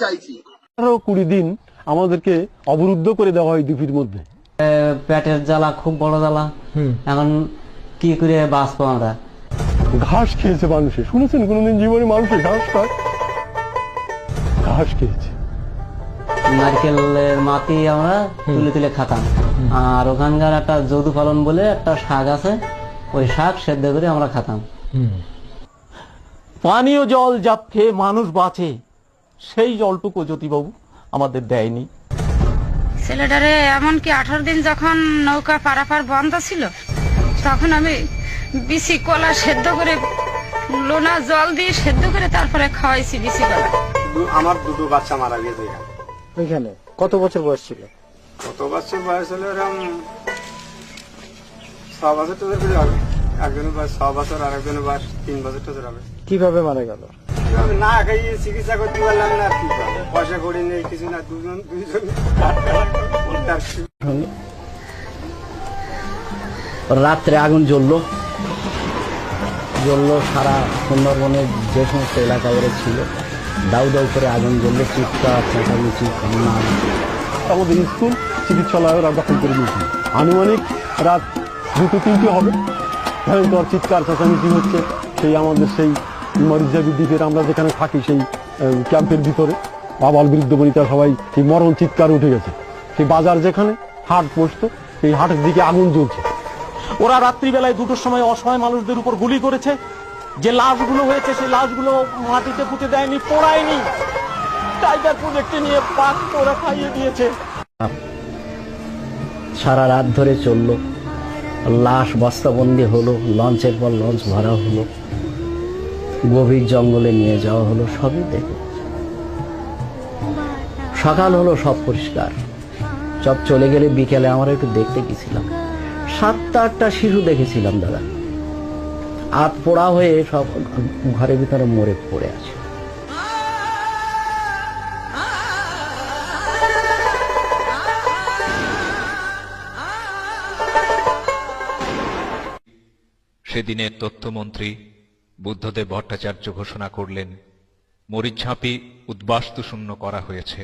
চাইছি 20 দিন আমাদেরকে অবরুদ্ধ করে দেওয়া হয় ডিপির মধ্যে। পেটের জ্বালা খুব বড় জ্বালা। এখন কি করে বাঁচবো আমরা? ঘাস খেয়েছে মানুষে, শুনেছেন কোনোদিন জীবনে মানুষে ঘাস খায়? ঘাস খেয়েছে। নারকেলের মাটি আমরা তুলে তুলে খাতাম। আর ওখানকার একটা যদু ফলন বলে একটা শাক আছে, ওই শাক সেদ্ধ করে আমরা খাতাম। পানীয় জল যা খেয়ে মানুষ বাঁচে, সেই জলটুকু জ্যোতিবাবু আমাদের দেয়নি। ছেলেটারে এমনকি 18 দিন যখন নৌকা পারাপার বন্ধ ছিল, তখন আমি বিসি কলা সেদ্ধ করে লোনা জল দিয়ে সেদ্ধ করে তারপরে খাওয়াইছি বিসি কলা। আমার দুটো বাচ্চা মারা গেছে ওইখানে। কত বছর বয়স ছিল? কত বছর বয়স হলো এরকম 6 বছর তো করে হবে। একজনের বয়স 6 বছর আর একজনের বয়স 3 বছর তো হবে। কিভাবে মারা গেল? না খাইয়ে চিকিৎসা করতে পারলাম না, কি করবো, পয়সা করি নেই কিছু না, দুজন রাত্রে আগুন জ্বললো সারা সুন্দরবনের যে সমস্ত এলাকায় ছিল, দাউ দাউ করে আগুন জ্বললো, চিৎকার চেঁচামেচি কান্না। আমাদের স্কুল চিকিৎসালয় ওরা দখল করে নিয়েছিল। আনুমানিক রাত 2-3 হবে, ভয়ঙ্কর চিৎকার চেঁচামেচি হচ্ছে। সেই আমাদের সেই মরিচজাবি দ্বীপের আমরা যেখানে থাকি সেই ক্যাম্পের ভিতরে আবাল বৃদ্ধ বনিতা সবাই সেই মরণ চিৎকার উঠে গেছে। সেই বাজার যেখানে হাট বসতো, সেই হাটের দিকে আগুন জ্বলছে। ওরা রাত্রিবেলায় 2টোর সময় অসহায় মানুষদের উপর গুলি করেছে। যে লাশগুলো হয়েছে সেই লাশগুলো মাটিতে পুঁতে দেয়নি, পোড়ায়নি, টাইগার প্রজেক্টে নিয়ে পাক ওরা খাইয়ে দিয়েছে। সারা রাত ধরে চললো, লাশ বস্তাবন্দি হলো, লঞ্চের পর লঞ্চ ভরা হলো, গভীর জঙ্গলে নিয়ে যাওয়া হলো, সবই দেখে। সকাল হলো, সব পরিষ্কার, সব চলে গেলে বিকেলে আমরা একটু দেখতে গেছিলাম। 7-8টা শিশু দেখেছিলাম দাদা, হাত পোড়া হয়ে সব ঘরের ভিতরে মরে পড়ে আছে। সেদিনে তথ্যমন্ত্রী বুদ্ধদেব ভট্টাচার্য ঘোষণা করলেন, মরিচঝাঁপি উদ্বাস্তুশূন্য করা হয়েছে।